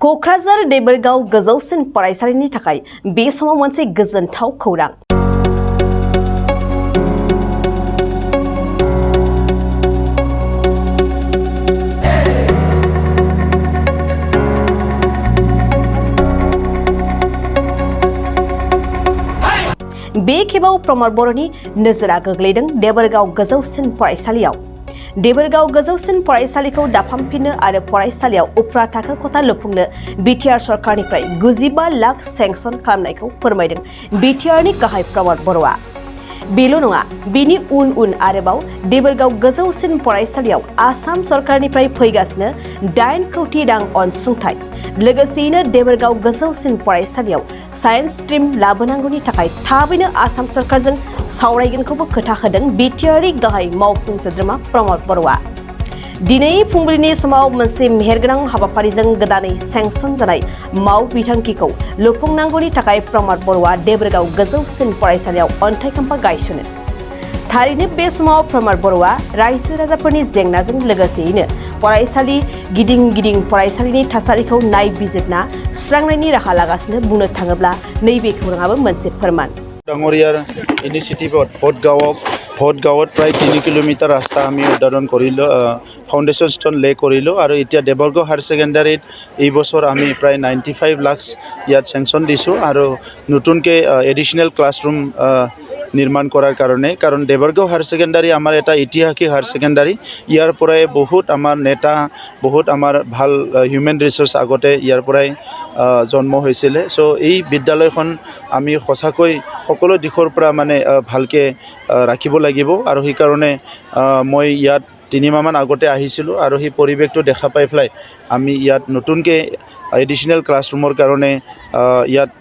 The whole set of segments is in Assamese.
क'क्राझार देबोरगाव गोजौसिन फरायसालिनि थाखाय बे समाव मोनसे गोजोनथाव खौरां। बे खेबाव प्रमद बर'नि नोजोरा गोग्लैदों देबोरगाव गोजौसिन फरायसालियाव। देबोरगाव गोजौसिन फरायसालिखौ दाफामफिननो आरो फरायसालियाव उफ्रा थाखो खथा लुफुंनो बिटिआर सरकारनिफ्राय 95 लाख सेंसन खालामनायखौ फोरमायदों बिटिआरनि गाहाय प्रमद बर'आ। बेल' नङा, बिनि उन आरोबाव देबोरगाव गोजौसिन फरायसालियाव आसाम सरकारनिफ्राय फैगासिनो 8 कौटि रां अनसुंथाइ। लोगोसेयैनो देबोरगाव गोजौसिन फरायसालियाव साइन्स स्ट्रीम लाबोनांगौनि थाखाय थाबैनो आसाम सरकारजों सावरायगोनखौबो खोथा होदों बिटिआरनि गाहाय मावफुं सोद्रोमा प्रमद बर'आ। दिनै फुंबिलिनि समाव मोनसे मेहेरगोनां हाबाफारिजों गोदानै सेंसन जानाय माव बिथांखिखौ लुफुंनांगौनि थाखाय प्रमद बर'आ देबोरगाव गोजौसिन फरायसालियाव अन्थाइ खाम्फा गायसनो। थारैनो बे समाव प्रमद बर'आ रायजो राजाफोरनि जेंनाजों लोगोसेयैनो फरायसालि गिदिं फरायसालिनि थासारिखौ नायबिजिरना सुस्रांनायनि राहा लागासिनो। बुंनो थाङोब्ला नैबे खौराङाबो मोनसे फोरमान। ডাঙৰীয়াৰ ইনিচিয়েটিভত ভোটগাঁৱত প্ৰায় 3 কিলোমিটাৰ ৰাস্তা আমি উদ্বোধন কৰিলোঁ, ফাউণ্ডেশ্যন ষ্ট'ন লে কৰিলোঁ আৰু এতিয়া দেবৰগাঁও হায়াৰ ছেকেণ্ডাৰীত এই বছৰ আমি প্ৰায় 95 লাখ ইয়াত চেংচন দিছোঁ আৰু নতুনকৈ এডিশ্যনেল ক্লাছৰুম নিৰ্মাণ কৰাৰ কাৰণে। কাৰণ দেবৰগাঁও হায়াৰ ছেকেণ্ডাৰী আমাৰ এটা ঐতিহাসিক হায়াৰ ছেকেণ্ডাৰী। ইয়াৰ পৰাই বহুত আমাৰ নেতা, বহুত আমাৰ ভাল হিউমেন ৰিচোৰ্চ আগতে ইয়াৰ পৰাই জন্ম হৈছিলে। চ' এই বিদ্যালয়খন আমি সঁচাকৈ সকলো দিশৰ পৰা মানে ভালকৈ ৰাখিব লাগিব আৰু সেইকাৰণে মই ইয়াত 3 মাহমান আগতে আহিছিলোঁ আৰু সেই পৰিৱেশটো দেখা পাই পেলাই আমি ইয়াত নতুনকৈ এডিশ্যনেল ক্লাছৰুমৰ কাৰণে ইয়াত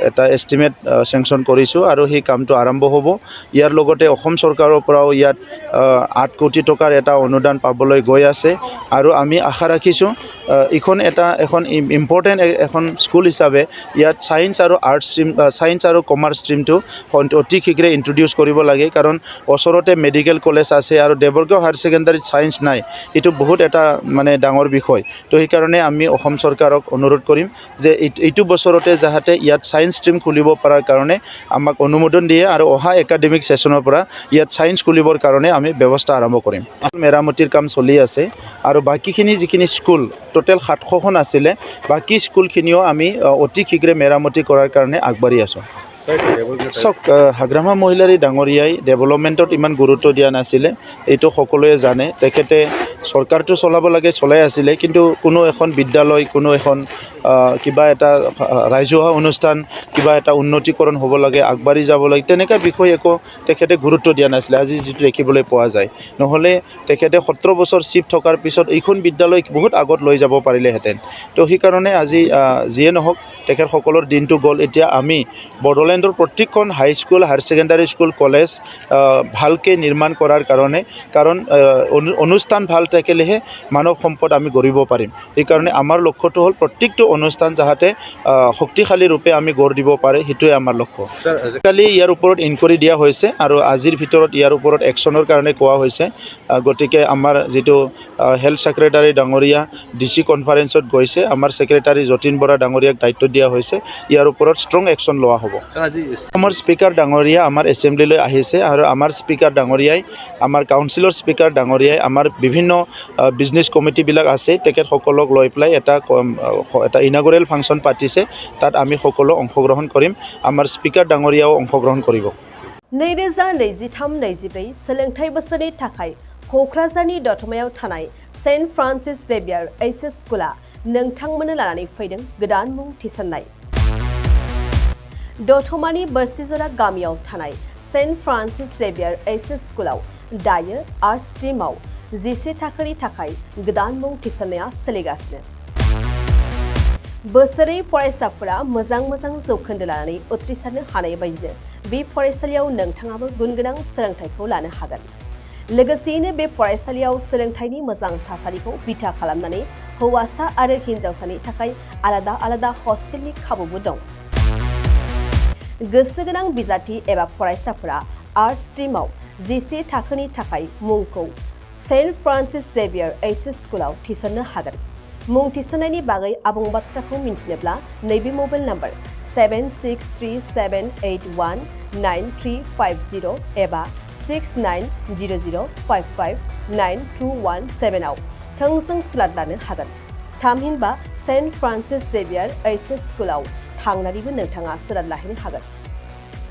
এটা এষ্টিমেট চেংচন কৰিছোঁ আৰু সেই কামটো আৰম্ভ হ'ব। ইয়াৰ লগতে অসম চৰকাৰৰ পৰাও ইয়াত 8 কোটি টকাৰ এটা অনুদান পাবলৈ গৈ আছে আৰু আমি আশা ৰাখিছোঁ এখন ইম্পৰ্টেণ্ট এখন স্কুল হিচাপে ইয়াত ছায়েন্স আৰু আৰ্টছ ষ্ট্ৰীম, ছায়েন্স আৰু কমাৰ্চ ষ্ট্ৰীমটো অতি শীঘ্ৰে ইণ্ট্ৰডিউচ কৰিব লাগে। কাৰণ ওচৰতে মেডিকেল কলেজ আছে আৰু দেবৰগাঁও হায়াৰ ছেকেণ্ডাৰীত ছায়েন্স নাই, এইটো বহুত এটা মানে ডাঙৰ বিষয়। তো সেইকাৰণে আমি অসম চৰকাৰক অনুৰোধ কৰিম যে এইটো বছৰতে যাতে ইয়াত ছায়েন্স ষ্ট্ৰীম খুলিব পৰাৰ কাৰণে আমাক অনুমোদন দিয়ে আৰু অহা একাডেমিক ছেশ্যনৰ পৰা ইয়াত ছায়েন্স খুলিবৰ কাৰণে আমি ব্যৱস্থা আৰম্ভ কৰিম। মেৰামতিৰ কাম চলি আছে আৰু বাকীখিনি যিখিনি স্কুল টোটেল 700খন আছিলে, বাকী স্কুলখিনিও আমি অতি শীঘ্ৰে মেৰামতি কৰাৰ কাৰণে আগবাঢ়ি আছোঁ। চাওক, হাগ্ৰামা মহিলাৰী ডাঙৰীয়াই ডেভেলপমেণ্টত ইমান গুৰুত্ব দিয়া নাছিলে, এইটো সকলোৱে জানে। তেখেতে চৰকাৰটো চলাব লাগে, চলাই আছিলে, কিন্তু কোনো এখন বিদ্যালয়, কোনো এখন কিবা এটা ৰাজহুৱা অনুষ্ঠান, কিবা এটা উন্নতিকৰণ হ'ব লাগে, আগবাঢ়ি যাব লাগে, তেনেকুৱা বিষয় একো তেখেতে গুৰুত্ব দিয়া নাছিলে। আজি যিটো দেখিবলৈ পোৱা যায়, নহ'লে তেখেতে 17 বছৰ চিফ থকাৰ পিছত এইখন বিদ্যালয় বহুত আগত লৈ যাব পাৰিলেহেঁতেন। তো সেইকাৰণে আজি যিয়ে নহওক তেখেতসকলৰ দিনটো গ'ল। এতিয়া আমি বড়োলেণ্ডৰ প্ৰত্যেকখন high school, higher secondary school, college ভালকৈ নিৰ্মাণ কৰাৰ কাৰণে, কাৰণ অনুষ্ঠান ভাল থাকিলেহে মানৱ সম্পদ আমি গঢ়িব পাৰিম। সেইকাৰণে আমাৰ লক্ষ্যটো হ'ল প্ৰত্যেকটো অনুষ্ঠান যাতে শক্তিশালী ৰূপে আমি গঢ় দিব পাৰে, সেইটোৱে আমাৰ লক্ষ্য। কালি ইয়াৰ ওপৰত ইনকুৱাৰী দিয়া হৈছে আৰু আজিৰ ভিতৰত ইয়াৰ ওপৰত একশ্যনৰ কাৰণে কোৱা হৈছে। গতিকে আমাৰ যিটো হেল্থ ছেক্ৰেটাৰী ডাঙৰীয়া DC কনফাৰেন্সত গৈছে, আমাৰ ছেক্ৰেটাৰী যতীন বৰা ডাঙৰীয়াক দায়িত্ব দিয়া হৈছে, ইয়াৰ ওপৰত ষ্ট্ৰং একশ্যন লোৱা হ'ব। আমাৰ স্পীকাৰ ডাঙৰীয়া আমাৰ এছেম্বলিলৈ আহিছে আৰু আমাৰ স্পীকাৰ ডাঙৰীয়াই, আমাৰ কাউন্সিলৰ স্পীকাৰ ডাঙৰীয়াই আমাৰ বিভিন্ন বিজনেছ কমিটিবিলাক আছে, তেখেতসকলক লৈ পেলাই এটা ইনাগুৰেল ফাংচন পাতিছে। তাত আমি সকলো অংশগ্ৰহণ কৰিম, আমাৰ স্পীকাৰ ডাঙৰীয়াও অংশগ্ৰহণ কৰিব। 2023-24 सोलोंथाइ बोसोरनि थाखाय क'क्राझारनि दतमायाव थानाय सेन्ट फ्रान्सिस जेभियार एचएस स्कुला नोंथांमोननो लानानै फैदों गोदान मुं थिसननाय। दतमानि बोरसिजरा गामियाव थानाय सेन्ट फ्रान्सिस जेभियार एचएस स्कुलाव दायो आर्ट्स स्ट्रीमाव 10 थाखोनि थाखाय गोदान मुं थिसननाया सोलिगासिनो। बोसोरै फरायसाफोरा मोजां जौखोन्दो लानानै उथ्रिसारनो हानाय बायदिनो बे फरायसालियाव नोंथाङाबो गुनगोनां सोलोंथाइखौ लानो हागोन। लोगोसेयैनो बे फरायसालियाव सोलोंथाइनि मोजां थासारिखौ बिथा खालामनानै हौवासा आरो हिन्जावसानि थाखाय आलादा हस्टेलनि खाबुबो दं। गोसो गोनां बिजाथि एबा फरायसाफोरा आर्ट्स स्ट्रीमाव 10 थाखोनि थाखाय मुंखौ सेन्ट फ्रान्सिस जेभियार एचएस स्कुलाव थिसननो हागोन। मुं थिसननायनि बागै आबुं बाथ्राखौ मिन्थिनोब्ला नैबे मबाइल नाम्बार 7637819350 एबा 6900559217 आव थोंजों सुलाद लानो हागोन। थामहिनबा सेन्ट फ्रान्सिस जेवियार एइचएस स्कुलाव थांनानैबो नोंथाङा सुलाद लाहैनो हागोन।